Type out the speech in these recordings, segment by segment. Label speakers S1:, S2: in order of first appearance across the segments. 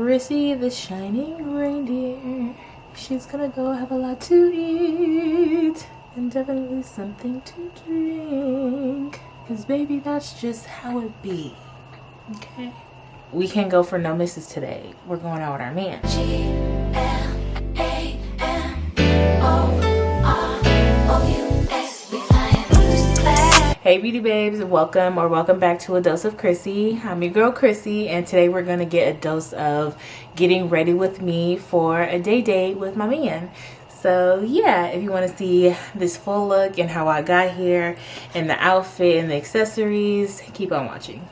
S1: Chrissy the shining reindeer. She's gonna go have a lot to eat and definitely something to drink. Cause baby, that's just how it be. Okay? We can't go for no misses today. We're going out with our man. Hey beauty babes, welcome back to A Dose of Chrissy. I'm your girl Chrissy, and today we're gonna get a dose of getting ready with me for a day date with my man. So yeah, if you want to see this full look and how I got here and the outfit and the accessories, keep on watching.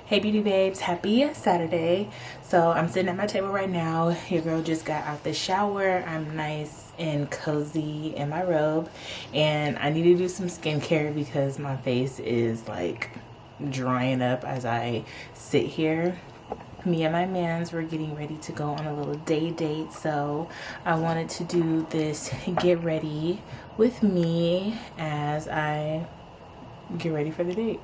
S1: Hey beauty babes, happy Saturday. So I'm sitting at my table right now. Your girl just got out the shower. I'm nice and cozy in my robe, and I need to do some skincare because my face is like drying up as I sit here. Me and my mans were getting ready to go on a little day date, so I wanted to do this get ready with me as I get ready for the date.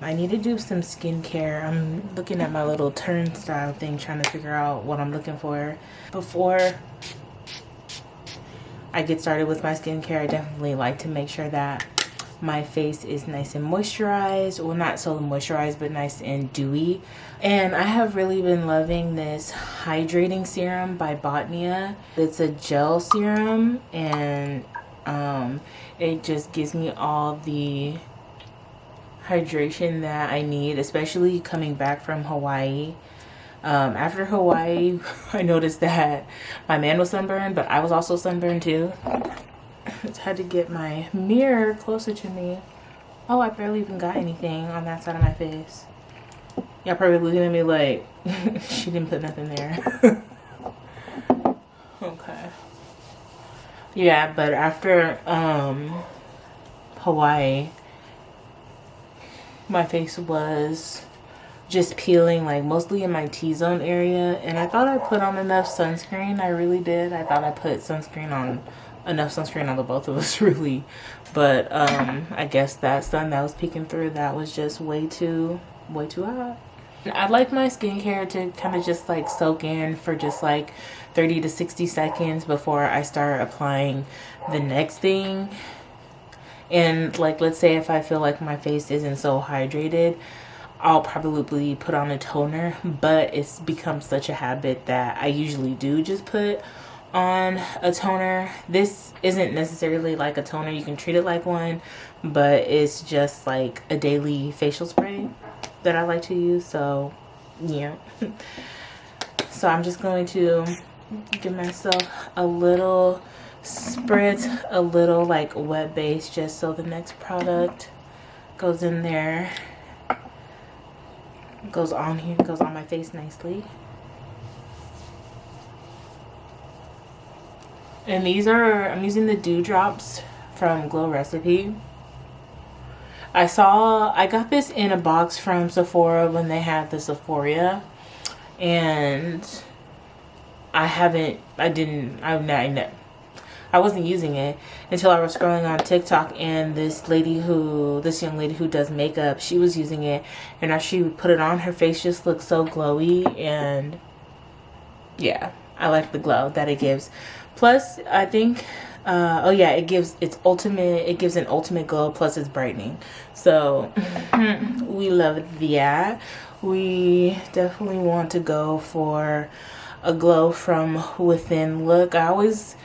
S1: I need to do some skincare. I'm looking at my little turnstile thing, trying to figure out what I'm looking for. Before I get started with my skincare, I definitely like to make sure that my face is nice and moisturized. Well, not so moisturized, but nice and dewy. And I have really been loving this hydrating serum by Botnia. It's a gel serum, and it just gives me all the hydration that I need, especially coming back from Hawaii. After Hawaii, I noticed that my man was sunburned, but I was also sunburned too. I just had to get my mirror closer to me. Oh, I barely even got anything on that side of my face. Y'all probably looking at me like she didn't put nothing there. Okay. Yeah, but after Hawaii, my face was just peeling, like mostly in my T-zone area, and I thought I put on enough sunscreen. I really did. I thought I put enough sunscreen on the both of us, really. But I guess that sun that was peeking through, that was just way too hot. I like my skincare to kind of just like soak in for just like 30 to 60 seconds before I start applying the next thing. And like, let's say if I feel like my face isn't so hydrated, I'll probably put on a toner, but it's become such a habit that I usually do just put on a toner. This isn't necessarily like a toner, you can treat it like one, but it's just like a daily facial spray that I like to use. So yeah. So I'm just going to give myself a little spritz, a little like wet base, just so the next product goes in there, goes on here, goes on my face nicely. And these are, I'm using the dewdrops from Glow Recipe. I got this in a box from Sephora when they had the Sephora, and I wasn't using it until I was scrolling on TikTok, and this young lady who does makeup, she was using it, and as she put it on, her face just looked so glowy, and yeah, I like the glow that it gives. Plus, I think, oh yeah, it gives an ultimate glow, plus it's brightening. So we love that. We definitely want to go for a glow from within look. I always,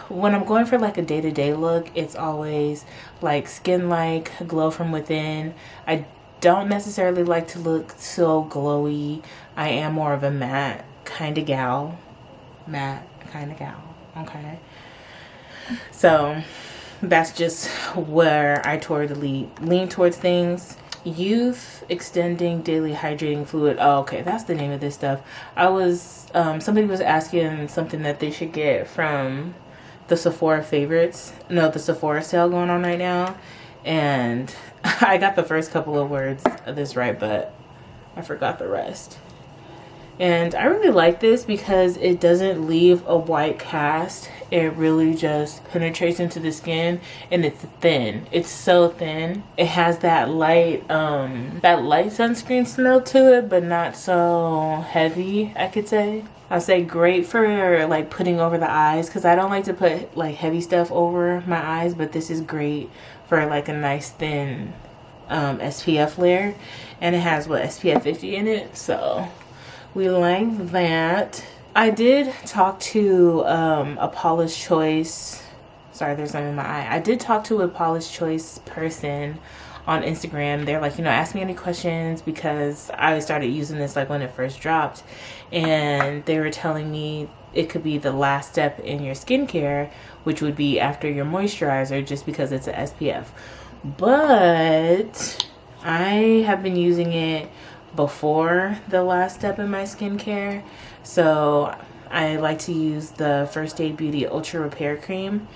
S1: when I'm going for like a day-to-day look, it's always like skin-like, glow from within. I don't necessarily like to look so glowy. I am more of a matte kind of gal. Okay. So that's just where I lean towards things. Youth Extending Daily Hydrating Fluid. Oh, okay, that's the name of this stuff. Somebody was asking something that they should get from the Sephora favorites. No, the Sephora sale going on right now. And I got the first couple of words of this right, but I forgot the rest. And I really like this because it doesn't leave a white cast. It really just penetrates into the skin, and it's thin. It's so thin. It has that light sunscreen smell to it, but not so heavy, I could say. I'll say great for like putting over the eyes, because I don't like to put like heavy stuff over my eyes, but this is great for like a nice thin SPF layer. And it has what, SPF 50 in it, so we like that. I did talk to a Paula's Choice. Sorry, there's something in my eye. I did talk to a Paula's Choice person on Instagram. They're like, you know, ask me any questions, because I started using this like when it first dropped. And they were telling me it could be the last step in your skincare, which would be after your moisturizer, just because it's a SPF. But I have been using it before the last step in my skincare, so I like to use the First Aid Beauty Ultra Repair Cream,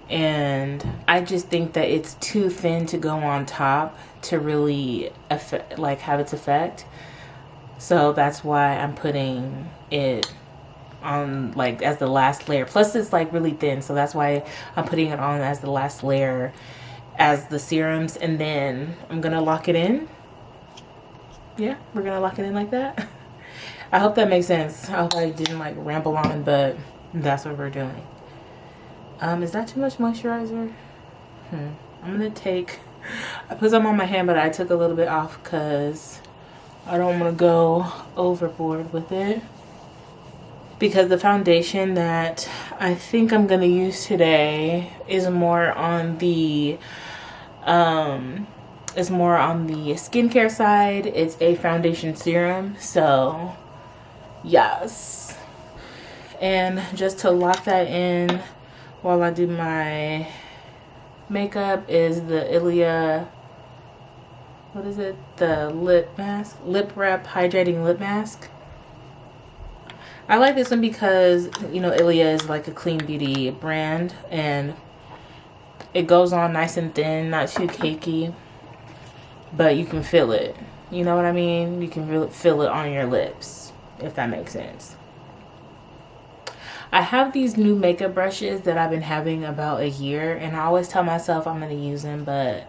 S1: and I just think that it's too thin to go on top to really have its effect. So that's why I'm putting it on like as the last layer. Plus it's like really thin, so that's why I'm putting it on as the last layer as the serums, and then I'm gonna lock it in. Yeah, we're gonna lock it in like that. I hope that makes sense. I hope I didn't like ramble on, but that's what we're doing. Is that too much moisturizer? I'm gonna I put some on my hand, but I took a little bit off because I don't want to go overboard with it. Because the foundation that I think I'm gonna use today is more on the skincare side. It's a foundation serum, so yes. And just to lock that in while I do my makeup is the Ilia, what is it? The lip wrap hydrating lip mask. I like this one because, you know, Ilia is like a clean beauty brand, and it goes on nice and thin, not too cakey, but you can feel it. You know what I mean? You can really feel it on your lips, if that makes sense. I have these new makeup brushes that I've been having about a year, and I always tell myself I'm going to use them, but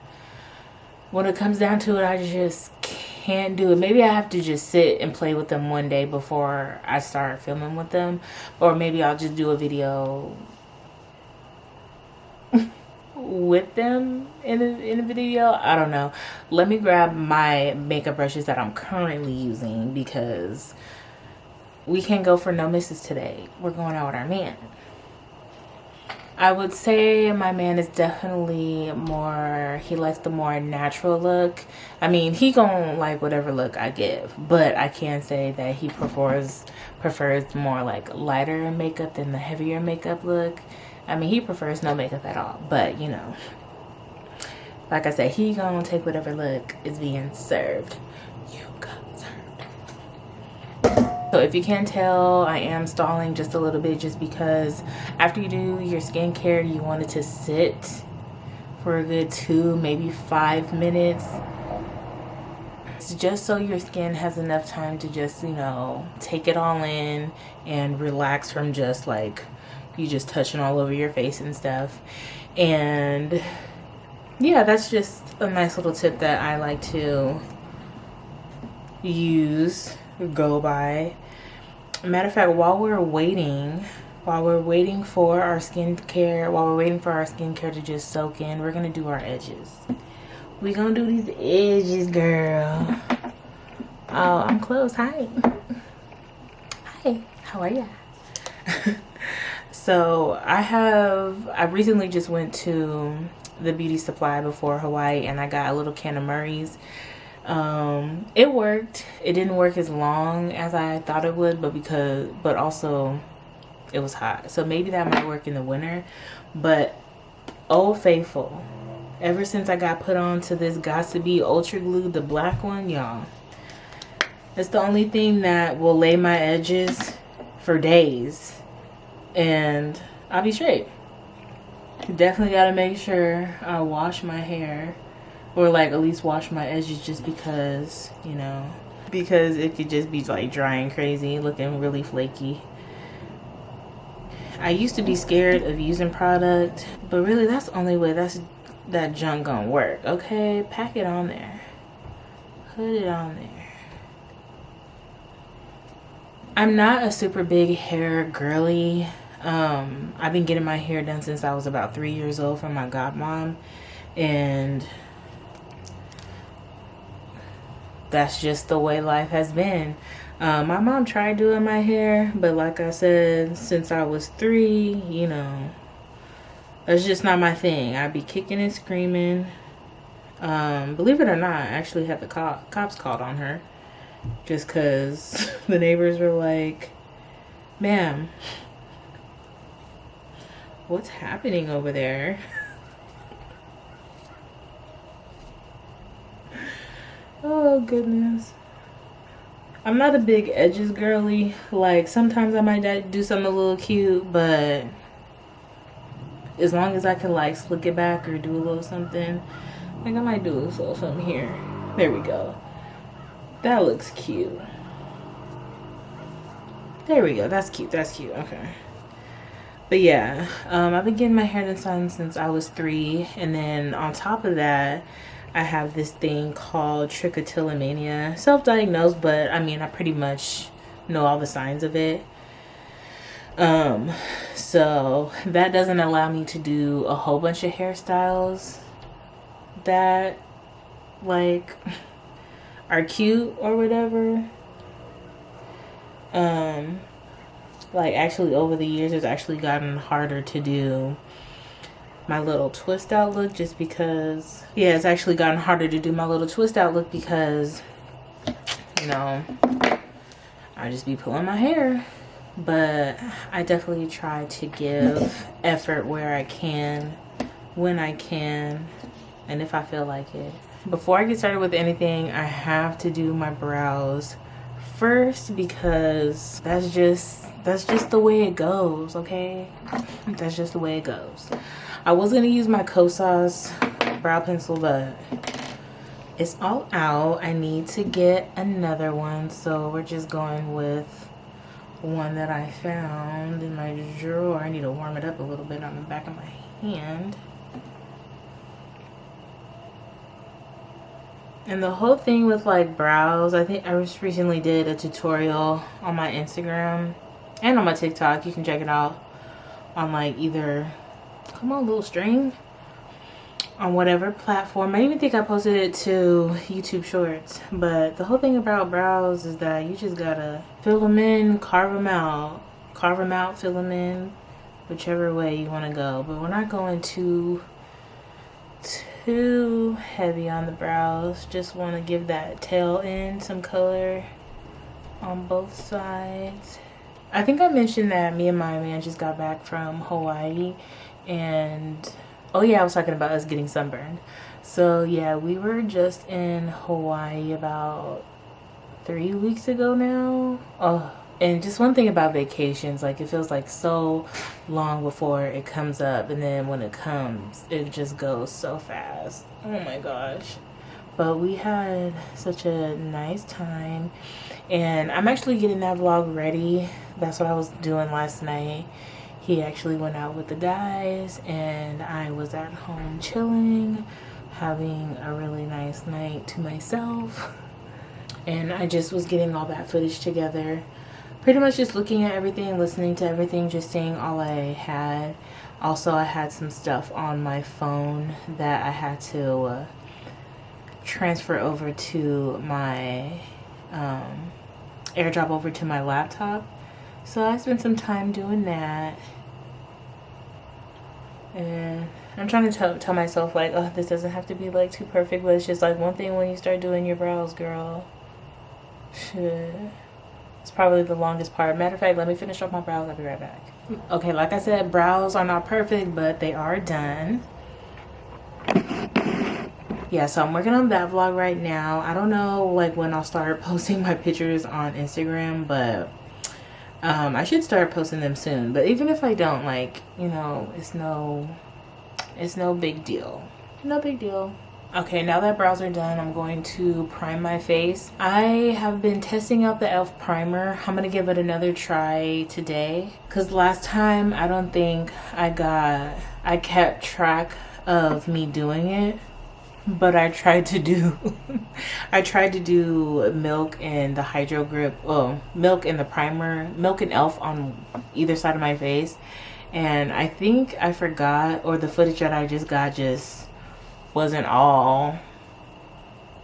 S1: when it comes down to it, I just can't do it. Maybe I have to just sit and play with them one day before I start filming with them, or maybe I'll just do a video with them in a video. I don't know. Let me grab my makeup brushes that I'm currently using, because we can't go for no misses today. We're going out with our man. I would say my man is definitely he likes the more natural look. I mean, he gonna like whatever look I give, but I can say that he prefers more like lighter makeup than the heavier makeup look. I mean, he prefers no makeup at all, but you know, like I said, he gonna take whatever look is being served. You got served. So if you can't tell, I am stalling just a little bit, just because after you do your skincare, you want it to sit for a good 2, maybe 5 minutes. It's just so your skin has enough time to just, you know, take it all in and relax from just like you just touching all over your face and stuff. And yeah, that's just a nice little tip that I like to go by. Matter of fact, while we're waiting for our skincare to just soak in, we're gonna do our edges. We're gonna do these edges, girl. Oh, I'm close. Hi, how are ya? So I recently just went to the beauty supply before Hawaii, and I got a little can of Murray's. It worked. It didn't work as long as I thought it would, but also it was hot, so maybe that might work in the winter. But Old Faithful, ever since I got put on to this Got2b Ultra Glue, the black one, y'all, it's the only thing that will lay my edges for days, and I'll be straight. Definitely gotta make sure I wash my hair, or like at least wash my edges, just because, you know, because it could just be like dry and crazy, looking really flaky. I used to be scared of using product, but really that's the only way that junk gonna work. Okay, pack it on there, put it on there. I'm not a super big hair girly. I've been getting my hair done since I was about 3 years old from my godmom, and that's just the way life has been. My mom tried doing my hair, but like I said, since I was 3, you know, that's just not my thing. I'd be kicking and screaming. Believe it or not, I actually had the cops called on her just because the neighbors were like, ma'am, what's happening over there? Oh, goodness. I'm not a big edges girly. Like, sometimes I might do something a little cute, but as long as I can, like, slick it back or do a little something, like, I might do a little something here. There we go. That looks cute. There we go. That's cute. That's cute. Okay. But yeah, I've been getting my hair done since I was 3. And then on top of that, I have this thing called trichotillomania. Self-diagnosed, but I mean, I pretty much know all the signs of it. So that doesn't allow me to do a whole bunch of hairstyles that like are cute or whatever. Like actually over the years it's actually gotten harder to do my little twist out look, just because it's actually gotten harder to do my little twist out look because, you know, I just be pulling my hair. But I definitely try to give effort where I can, when I can, and if I feel like it. Before I get started with anything, I have to do my brows first because that's just the way it goes, okay? That's just the way it goes. I was gonna use my Kosas brow pencil, but it's all out. I need to get another one, so we're just going with one that I found in my drawer. I need to warm it up a little bit on the back of my hand. And the whole thing with like brows, I think I just recently did a tutorial on my Instagram and on my TikTok. You can check it out on like either, come on little string, on whatever platform. I even think I posted it to YouTube Shorts. But the whole thing about brows is that you just gotta fill them in, carve them out, fill them in, whichever way you want to go. But we're not going too heavy on the brows. Just want to give that tail end some color on both sides. I think I mentioned that me and my man just got back from Hawaii, and oh yeah, I was talking about us getting sunburned. So yeah, we were just in Hawaii about 3 weeks ago now. Oh, and just one thing about vacations, like it feels like so long before it comes up, and then when it comes, it just goes so fast. Oh my gosh. But we had such a nice time, and I'm actually getting that vlog ready. That's what I was doing last night. He actually went out with the guys, and I was at home chilling, having a really nice night to myself. And I just was getting all that footage together. Pretty much just looking at everything, listening to everything, just seeing all I had. Also, I had some stuff on my phone that I had to transfer over to my airdrop over to my laptop. So I spent some time doing that. And I'm trying to tell myself like, oh, this doesn't have to be like too perfect, but it's just like one thing when you start doing your brows, girl. Shit. It's probably the longest part. Matter of fact, let me finish up my brows. I'll be right back. Okay, like I said, brows are not perfect, but they are done. Yeah, so I'm working on that vlog right now. I don't know like when I'll start posting my pictures on Instagram, but I should start posting them soon. But even if I don't, like, you know, it's no big deal. No big deal. Okay, now that brows are done, I'm going to prime my face. I have been testing out the e.l.f. primer. I'm gonna give it another try today, because last time I don't think I kept track of me doing it, but I tried to do I tried to do milk and the hydro grip, milk and the primer, milk and e.l.f. on either side of my face, and I think I forgot, or the footage that I just got just wasn't all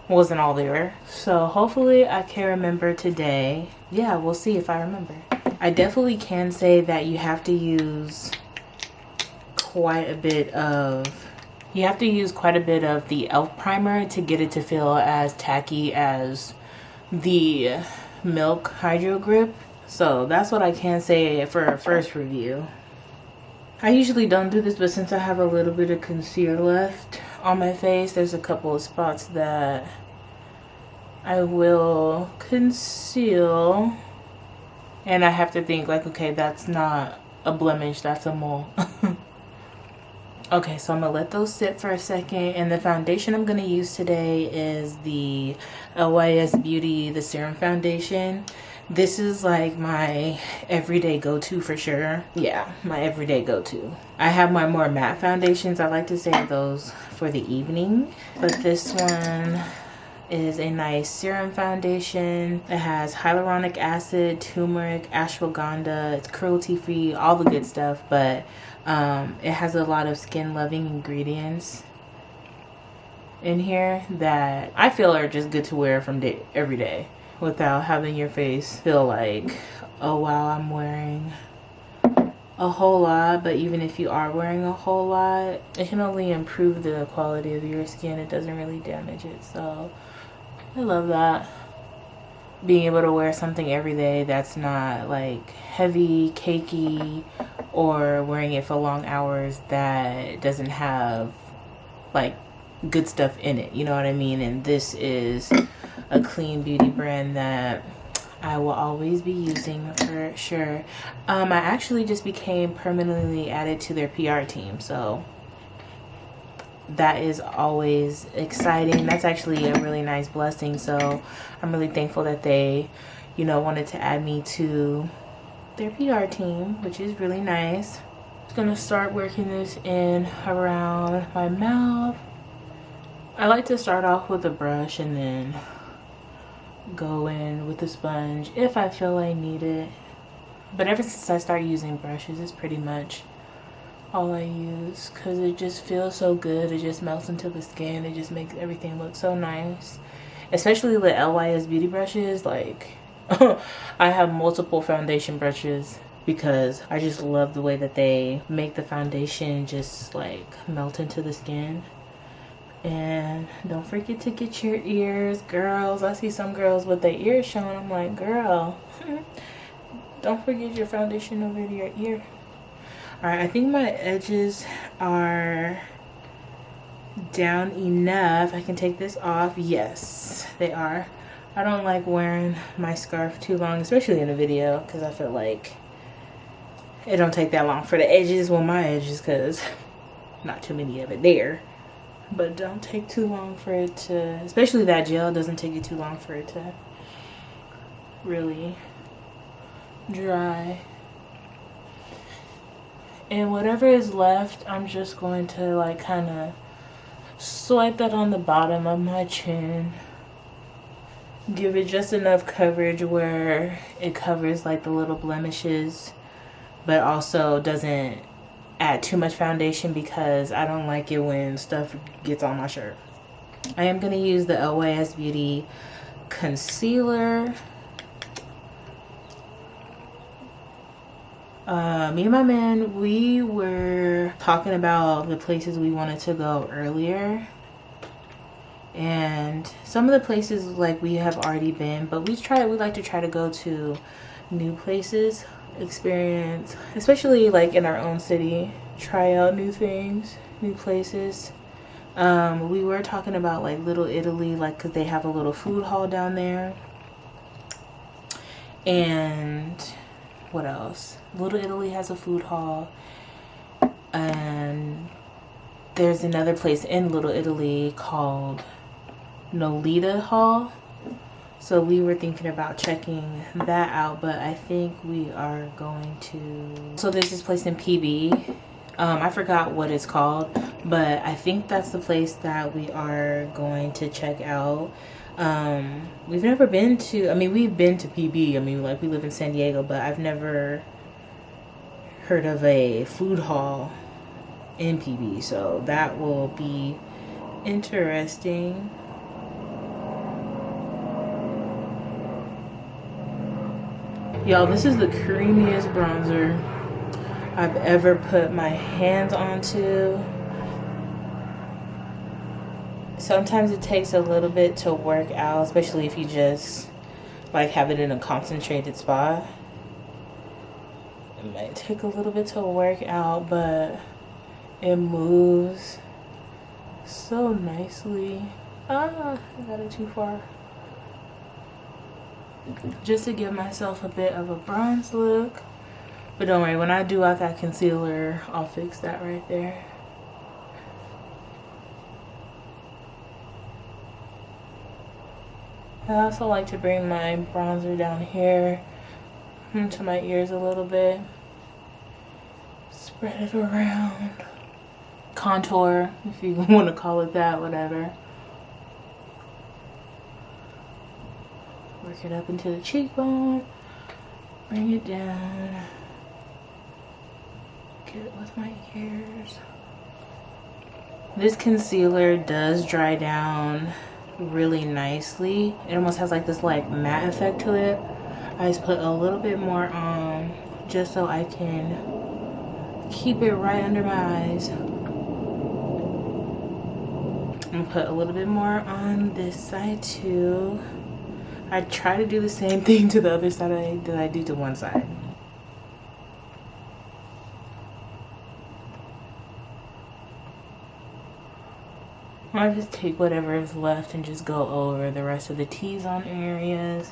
S1: there. So hopefully I can remember today. Yeah, we'll see if I remember. I definitely can say that you have to use quite a bit of the e.l.f. primer to get it to feel as tacky as the milk hydro grip. So that's what I can say for a first review. I usually don't do this, but since I have a little bit of concealer left on my face, there's a couple of spots that I will conceal, and I have to think like, okay, that's not a blemish, that's a mole. Okay, so I'm gonna let those sit for a second, and the foundation I'm gonna use today is the LYS Beauty the Serum Foundation. This is like my everyday go-to for sure. Yeah, my everyday go-to. I have my more matte foundations. I like to save those for the evening, but this one is a nice serum foundation. It has hyaluronic acid, turmeric, ashwagandha. It's cruelty-free, all the good stuff, but it has a lot of skin-loving ingredients in here that I feel are just good to wear from every day, without having your face feel like, oh wow, I'm wearing a whole lot. But even if you are wearing a whole lot, it can only improve the quality of your skin. It doesn't really damage it. So I love that. Being able to wear something every day that's not like heavy, cakey, or wearing it for long hours that doesn't have like good stuff in it, you know what I mean? And this is a clean beauty brand that I will always be using for sure. I actually just became permanently added to their PR team, so that is always exciting. That's actually a really nice blessing, so I'm really thankful that they, you know, wanted to add me to their PR team, which is really nice. I'm gonna start working this in around my mouth. I like to start off with a brush and then go in with a sponge if I feel I need it. But ever since I started using brushes, it's pretty much all I use, because it just feels so good. It just melts into the skin. It just makes everything look so nice. Especially the LYS beauty brushes. Like I have multiple foundation brushes because I just love the way that they make the foundation just like melt into the skin. And don't forget to get your ears, girls. I see some girls with their ears showing. I'm like, girl, don't forget your foundation over to your ear. Alright, I think my edges are down enough. I can take this off. Yes, they are. I don't like wearing my scarf too long, especially in a video, because I feel like it don't take that long for the edges. Well, my edges, because not too many of it there. But don't take too long for it to, especially that gel doesn't take you too long for it to really dry. And whatever is left, I'm just going to like kind of swipe that on the bottom of my chin. Give it just enough coverage where it covers like the little blemishes, but also doesn't add too much foundation, because I don't like it when stuff gets on my shirt. I am going to use the LYS Beauty concealer. Me and my man, we were talking about the places we wanted to go earlier, and some of the places like we have already been, but we like to try to go to new places, experience, especially like in our own city, try out new things, new places. We were talking about like Little Italy, like because they have a little food hall down there. And what else? Little Italy has a food hall, and there's another place in Little Italy called Nolita Hall. So we were thinking about checking that out, but I think we are going to... So there's this place in PB. I forgot what it's called, but I think that's the place that we are going to check out. We've never been to... I mean, we've been to PB. I mean, like, we live in San Diego, but I've never heard of a food hall in PB. So that will be interesting. Y'all, this is the creamiest bronzer I've ever put my hands onto. Sometimes it takes a little bit to work out, especially if you just like have it in a concentrated spot. It might take a little bit to work out, but it moves so nicely. Ah, I got it too far. Just to give myself a bit of a bronze look. But don't worry, when I do out that concealer, I'll fix that right there. I also like to bring my bronzer down here into my ears a little bit. Spread it around. Contour, if you want to call it that, whatever. Work it up into the cheekbone. Bring it down. Get it with my ears. This concealer does dry down really nicely. It almost has like this like matte effect to it. I just put a little bit more on just so I can keep it right under my eyes. I'm gonna put a little bit more on this side too. I try to do the same thing to the other side that I do to one side. I just take whatever is left and just go over the rest of the T-zone areas.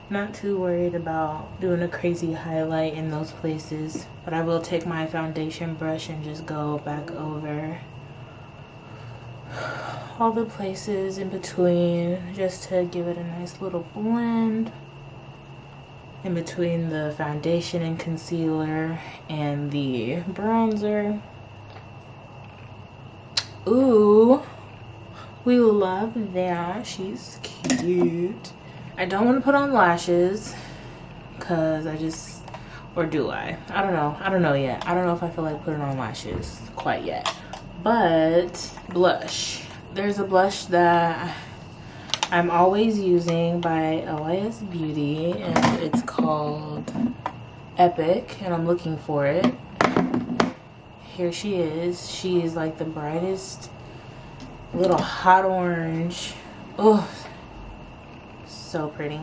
S1: Not too worried about doing a crazy highlight in those places, but I will take my foundation brush and just go back over all the places in between just to give it a nice little blend in between the foundation and concealer and the bronzer. Ooh, we love that. She's cute. I don't want to put on lashes because I just, or do I? I don't know. I don't know yet. I don't know if I feel like putting on lashes quite yet. But blush. There's a blush that I'm always using by LIS Beauty, and it's called Epic, and I'm looking for it. Here she is. She is like the brightest little hot orange. Oh, so pretty.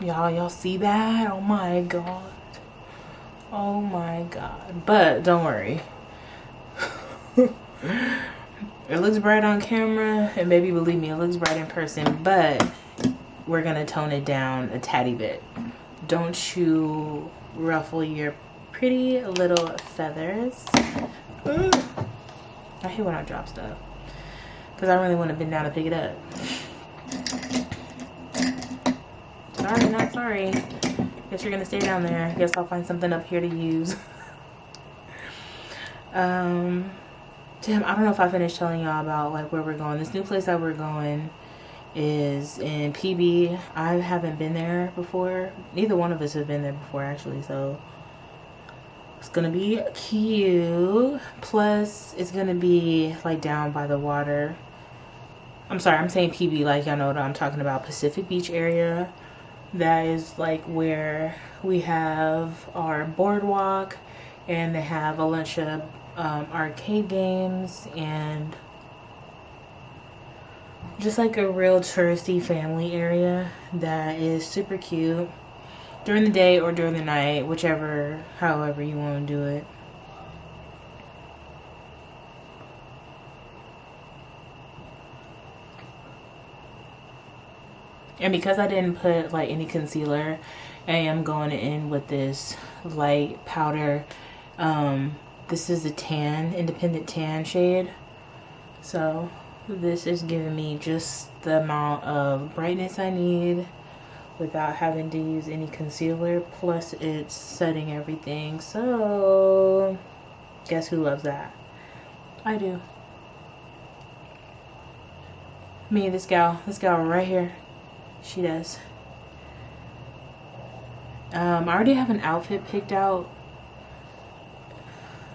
S1: Y'all see that? Oh my god. Oh my god. But don't worry. It looks bright on camera, and maybe believe me, it looks bright in person, but we're gonna tone it down a tatty bit. Don't you ruffle your pretty little feathers. I hate when I drop stuff because I really want to bend down and pick it up. Sorry, not sorry. Guess you're gonna stay down there. Guess I'll find something up here to use. Damn, I don't know if I finished telling y'all about like where we're going. This new place that we're going is in PB. I haven't been there before. Neither one of us have been there before actually, so it's gonna be cute. Plus it's gonna be like down by the water. I'm sorry, I'm saying PB like y'all know what I'm talking about. Pacific Beach area. That is like where we have our boardwalk, and they have a bunch of arcade games and just like a real touristy family area that is super cute. during the day or during the night, whichever, however you want to do it. And because I didn't put like any concealer, I am going in with this light powder. This is a tan, independent tan shade. So this is giving me just the amount of brightness I need without having to use any concealer. Plus it's setting everything. So guess who loves that? I do. Me, this gal right here. She does. I already have an outfit picked out.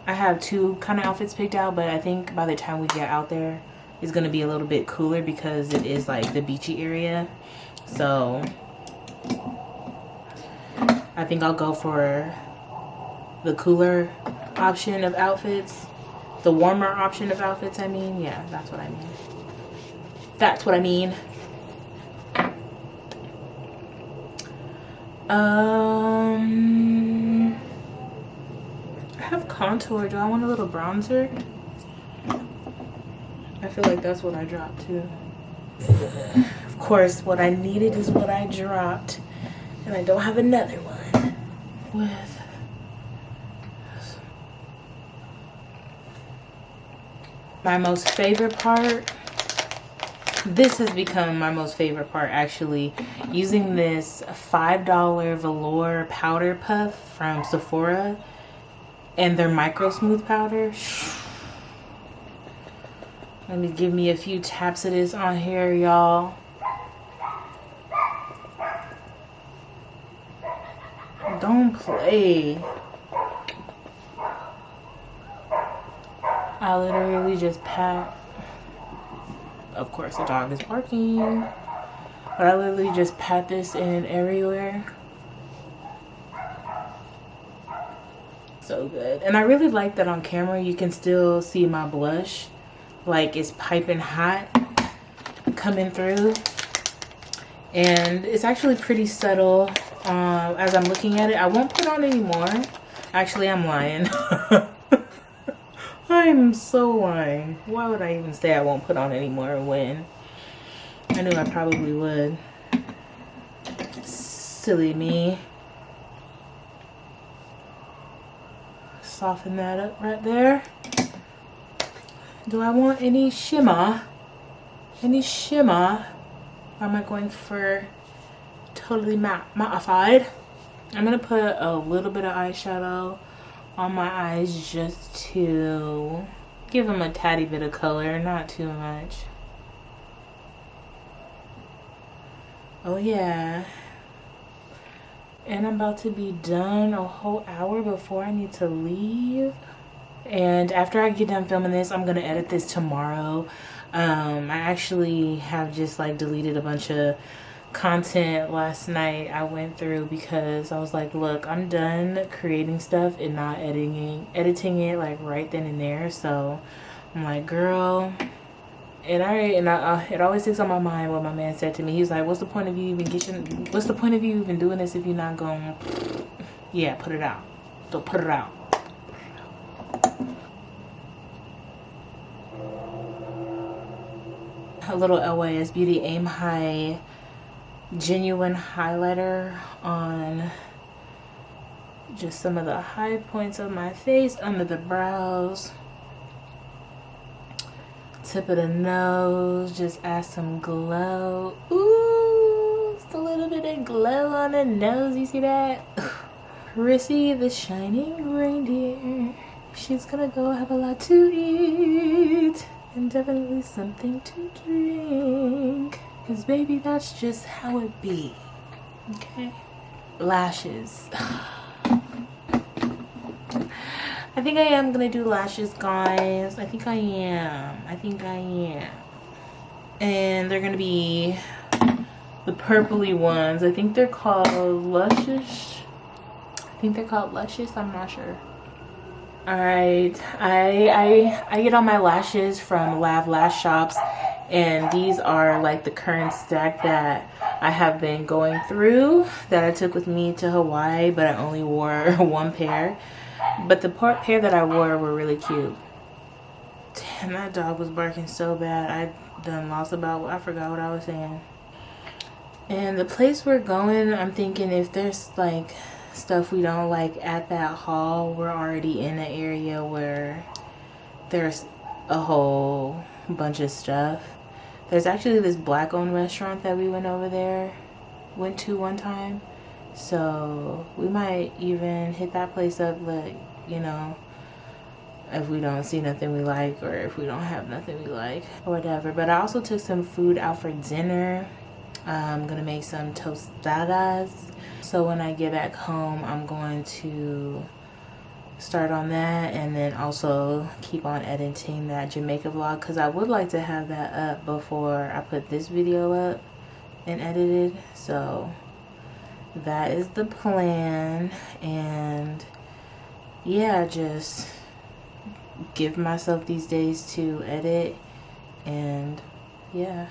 S1: I have two kind of outfits picked out, but I think by the time we get out there, it's going to be a little bit cooler because it is like the beachy area. So I think I'll go for the cooler option of outfits. The warmer option of outfits, I mean. Yeah, that's what I mean. That's what I mean. I have contour. Do I want a little bronzer? I feel like that's what I dropped too. Of course, what I needed is what I dropped. And I don't have another one. With my most favorite part. This has become my most favorite part, actually. Using this $5 velour powder puff from Sephora and their micro smooth powder. Let me give me a few taps of this on here, y'all. Don't play. I literally just pat. Of course, the dog is barking. But I literally just pat this in everywhere. So good. And I really like that on camera you can still see my blush. Like it's piping hot coming through. And it's actually pretty subtle as I'm looking at it. I won't put on any more. Actually, I'm lying. I'm so lying. Why would I even say I won't put on any more when I knew I probably would? Silly me. Soften that up right there. Do I want any shimmer? Any shimmer? Or am I going for totally mattified? I'm gonna put a little bit of eyeshadow on my eyes just to give them a tatty bit of color, not too much. Oh yeah. And I'm about to be done a whole hour before I need to leave. And after I get done filming this, I'm gonna edit this tomorrow. I actually have just like deleted a bunch of content last night I went through because I was like, look, I'm done creating stuff and not editing it like right then and there. So I'm like, girl, and it always sticks on my mind what my man said to me. He's like, what's the point of you even doing this if you're not going? Yeah, put it out. So put it out. A little LYS Beauty Aim High genuine highlighter on just some of the high points of my face, under the brows, tip of the nose, just add some glow. Ooh, just a little bit of glow on the nose. You see that? Prissy the shining reindeer. She's gonna go have a lot to eat and definitely something to drink. Cause baby, that's just how it be. Okay. Lashes. I think I am gonna do lashes, guys. I think I am. And they're gonna be the purpley ones. I think they're called Luscious. I'm not sure. Alright. I get all my lashes from Lav Lash Shops. And these are like the current stack that I have been going through that I took with me to Hawaii, but I only wore one pair. But the pair that I wore were really cute. Damn, that dog was barking so bad. I done lost about, I forgot what I was saying. And the place we're going, I'm thinking if there's like stuff we don't like at that haul, we're already in an area where there's a whole bunch of stuff. There's actually this black owned restaurant that we went to one time. So we might even hit that place up, like, you know, if we don't see nothing we like, or if we don't have nothing we like, or whatever. But I also took some food out for dinner. I'm gonna make some tostadas. So when I get back home, I'm going to start on that, and then also keep on editing that Jamaica vlog, because I would like to have that up before I put this video up and edited. So that is the plan. And yeah, just give myself these days to edit. And yeah,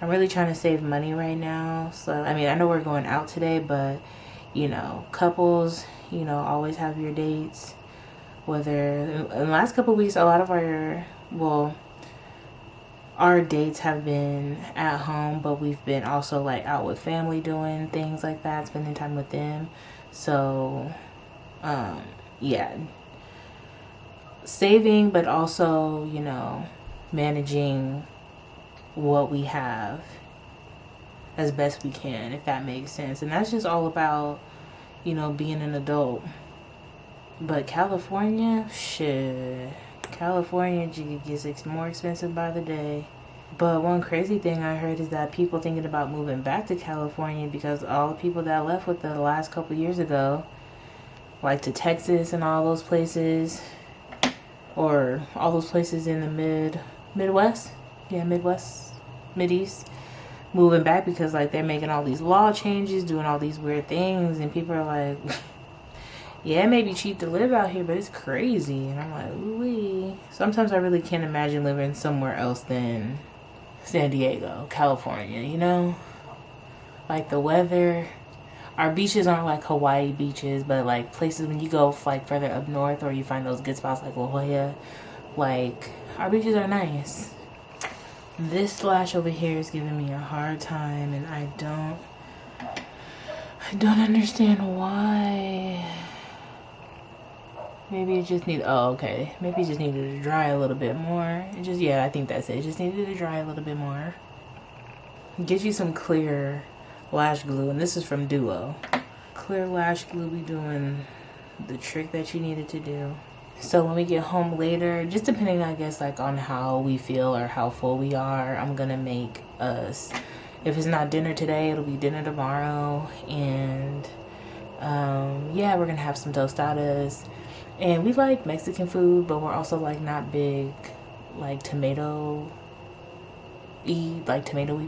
S1: I'm really trying to save money right now. So I mean, I know we're going out today, but you know, couples, you know, always have your dates. Whether in the last couple of weeks, a lot of our dates have been at home, but we've been also like out with family doing things like that, spending time with them. So yeah, saving, but also, you know, managing what we have as best we can, if that makes sense. And that's just all about, you know, being an adult. But California, shit, California gets more expensive by the day. But one crazy thing I heard is that people thinking about moving back to California because all the people that left with the last couple years ago, like to Texas and all those places, or all those places in the Midwest, yeah, Mideast, moving back because like they're making all these law changes, doing all these weird things, and people are like, yeah, it may be cheap to live out here, but it's crazy. And I'm like, ooh-wee. Sometimes I really can't imagine living somewhere else than San Diego, California, you know? Like the weather. Our beaches aren't like Hawaii beaches, but like places when you go like further up north, or you find those good spots like La Jolla, like our beaches are nice. This slash over here is giving me a hard time, and I don't understand why. Maybe it just needed, oh, okay. Maybe it just needed to dry a little bit more. Yeah, I think that's it. It just needed to dry a little bit more. Get you some clear lash glue, and this is from Duo. Clear lash glue be doing the trick that you needed to do. So when we get home later, just depending, I guess, like on how we feel or how full we are, I'm gonna make us, if it's not dinner today, it'll be dinner tomorrow. And yeah, we're gonna have some tostadas. And we like Mexican food, but we're also like not big like tomatoey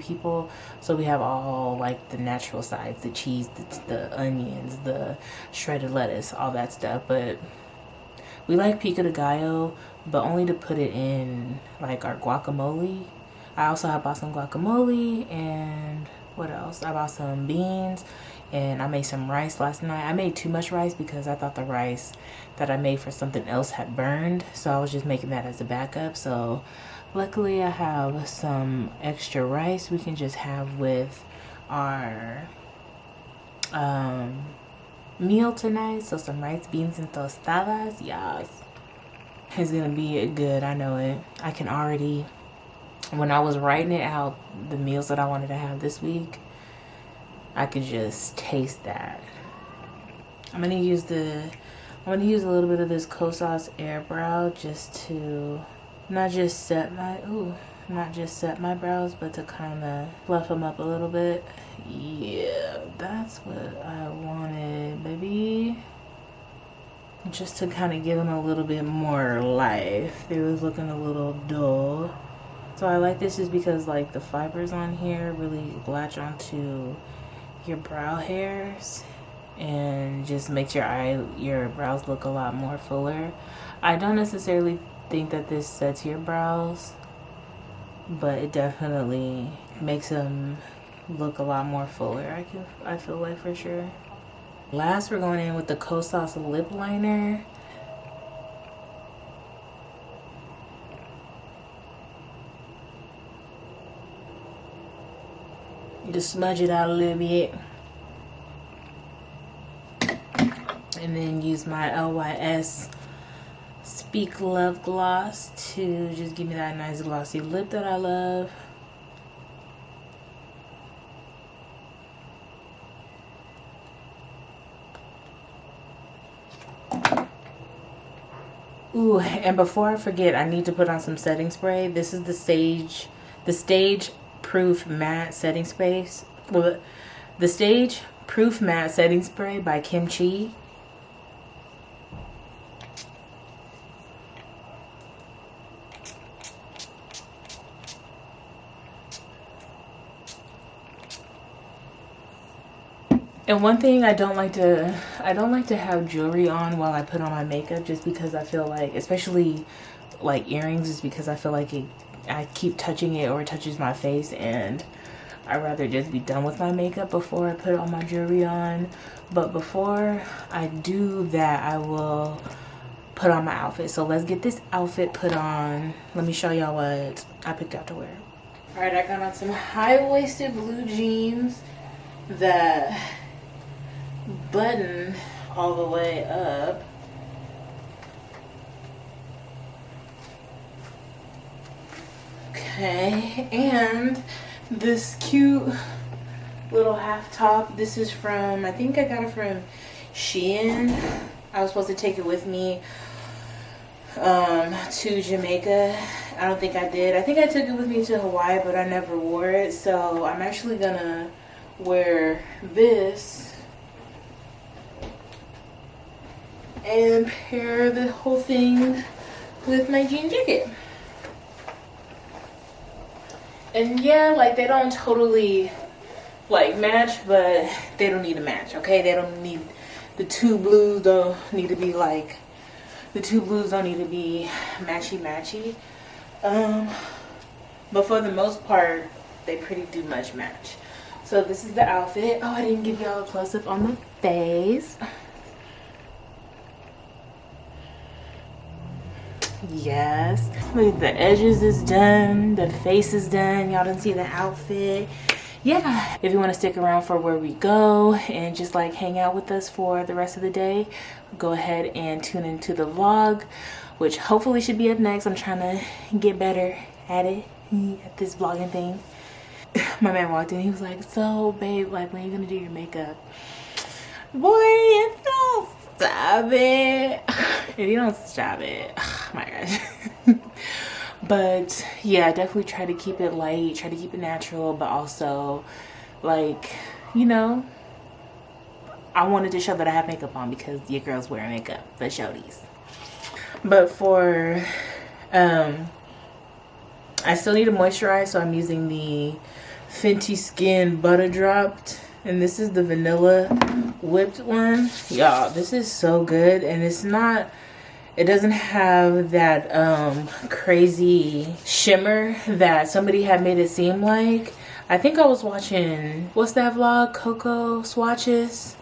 S1: people. So we have all like the natural sides, the cheese, the onions, the shredded lettuce, all that stuff. But we like pico de gallo, but only to put it in like our guacamole. I also have bought some guacamole, and what else? I bought some beans, and I made some rice last night. I made too much rice because I thought the rice that I made for something else had burned, so I was just making that as a backup. So luckily I have some extra rice we can just have with our meal tonight. So some rice, beans, and tostadas. Yes, it's gonna be good. I know it. I can already, when I was writing it out, the meals that I wanted to have this week, I could just taste that. I'm gonna use a little bit of this Kosas Air Brow just to not just set my brows, but to kind of fluff them up a little bit. Yeah, that's what I wanted, baby. Just to kind of give them a little bit more life. They was looking a little dull. So I like this just because like the fibers on here really latch onto your brow hairs and just makes your brows look a lot more fuller. I don't necessarily think that this sets your brows, but it definitely makes them look a lot more fuller. I feel like, for sure. Last, we're going in with the Kosas lip liner. Just smudge it out a little bit. And then use my LYS Speak Love Gloss to just give me that nice glossy lip that I love. Ooh, and before I forget, I need to put on some setting spray. This is the Stage Proof Matte Setting Spray. Well, the Stage Proof Matte Setting Spray by Kimchi. And one thing I don't like to have jewelry on while I put on my makeup, just because I feel like, especially like earrings, is because I feel like I keep touching it or it touches my face, and I'd rather just be done with my makeup before I put all my jewelry on. But before I do that, I will put on my outfit. So let's get this outfit put on. Let me show y'all what I picked out to wear. All right, I got on some high-waisted blue jeans that button all the way up. Okay, and this cute little half top. This is from, I think I got it from Shein. I was supposed to take it with me to Jamaica. I don't think I did. I think I took it with me to Hawaii, but I never wore it. So I'm actually gonna wear this and pair the whole thing with my jean jacket. And yeah, like, they don't totally like match, but they don't need to match, okay? They don't need, the two blues don't need to be like, the two blues don't need to be matchy. But for the most part, they pretty do much match. So this is the outfit. Oh, I didn't give y'all a close-up on the face. Yes, look, the edges is done, the face is done. Y'all didn't see the outfit. Yeah, if you want to stick around for where we go and just like hang out with us for the rest of the day, go ahead and tune into the vlog, which hopefully should be up next. I'm trying to get better at it, at this vlogging thing. My man walked in, he was like, so babe, like, when are you gonna do your makeup? Boy, if you don't stop it, if you don't stop it, oh my gosh. But yeah, definitely try to keep it light, try to keep it natural, but also, like, you know, I wanted to show that I have makeup on because your girl's wearing makeup, the shorties. But for I still need to moisturize, so I'm using the Fenty Skin Butter Dropped, and this is the vanilla whipped one. Y'all, this is so good, and it's not, it doesn't have that crazy shimmer that somebody had made it seem like. I think I was watching, what's that vlog, Coco Swatches,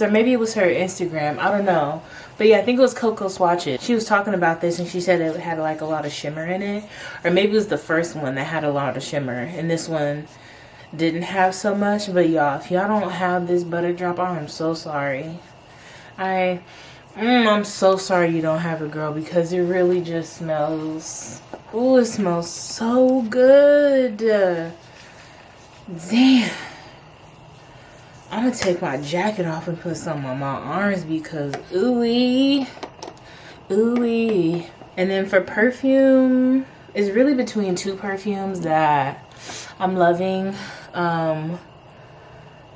S1: or maybe it was her Instagram, I don't know. But yeah, I think it was Coco Swatches. She was talking about this and she said it had like a lot of shimmer in it. Or maybe it was the first one that had a lot of shimmer, and this one didn't have so much. But y'all, if y'all don't have this butter drop, I'm so sorry. I'm so sorry you don't have it, girl, because it really just smells, ooh, it smells so good. Damn. I'm gonna take my jacket off and put some on my arms because ooey. And then for perfume, it's really between two perfumes that I'm loving.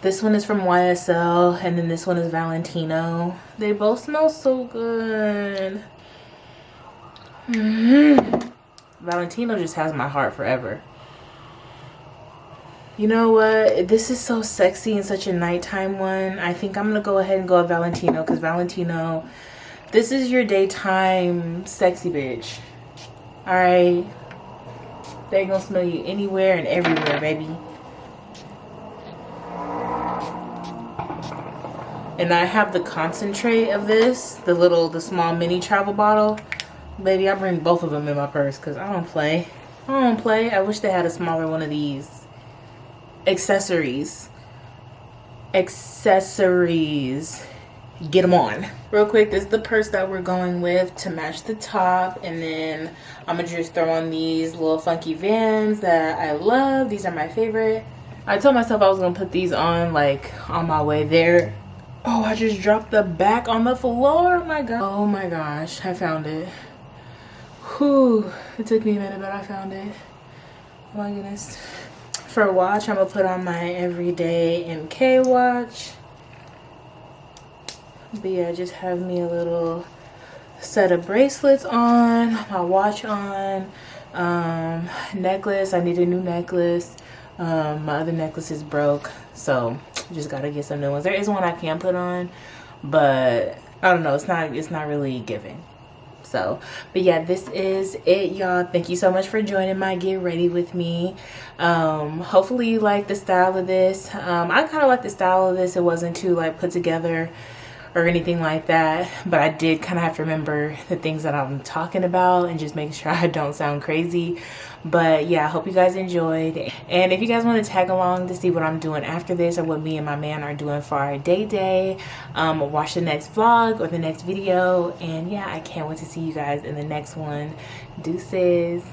S1: This one is from YSL, and then this one is Valentino. They both smell so good. Valentino just has my heart forever. You know what? This is so sexy and such a nighttime one. I think I'm going to go ahead and go with Valentino, because Valentino, this is your daytime sexy bitch. Alright? They're going to smell you anywhere and everywhere, baby. And I have the concentrate of this, the small mini travel bottle. Baby, I bring both of them in my purse because I don't play. I don't play. I wish they had a smaller one of these. Accessories. Accessories. Get them on. Real quick, this is the purse that we're going with to match the top. And then I'm going to just throw on these little funky Vans that I love. These are my favorite. I told myself I was going to put these on like on my way there. Oh, I just dropped the back on the floor. Oh my god. Oh my gosh, I found it. Whew, it took me a minute, but I found it. Oh my goodness. For a watch, I'm gonna put on my everyday MK watch. But yeah, just have me a little set of bracelets on, my watch on, necklace. I need a new necklace. My other necklace is broke, so just gotta get some new ones. There is one I can put on, but I don't know, it's not really giving. So, but yeah, this is it, y'all. Thank you so much for joining my get ready with me. Hopefully you like the style of this. I kind of like the style of this. It wasn't too like put together or anything like that, but I did kind of have to remember the things that I'm talking about and just make sure I don't sound crazy. But yeah, I hope you guys enjoyed, and if you guys want to tag along to see what I'm doing after this or what me and my man are doing for our day, watch the next vlog or the next video. And yeah, I can't wait to see you guys in the next one. Deuces.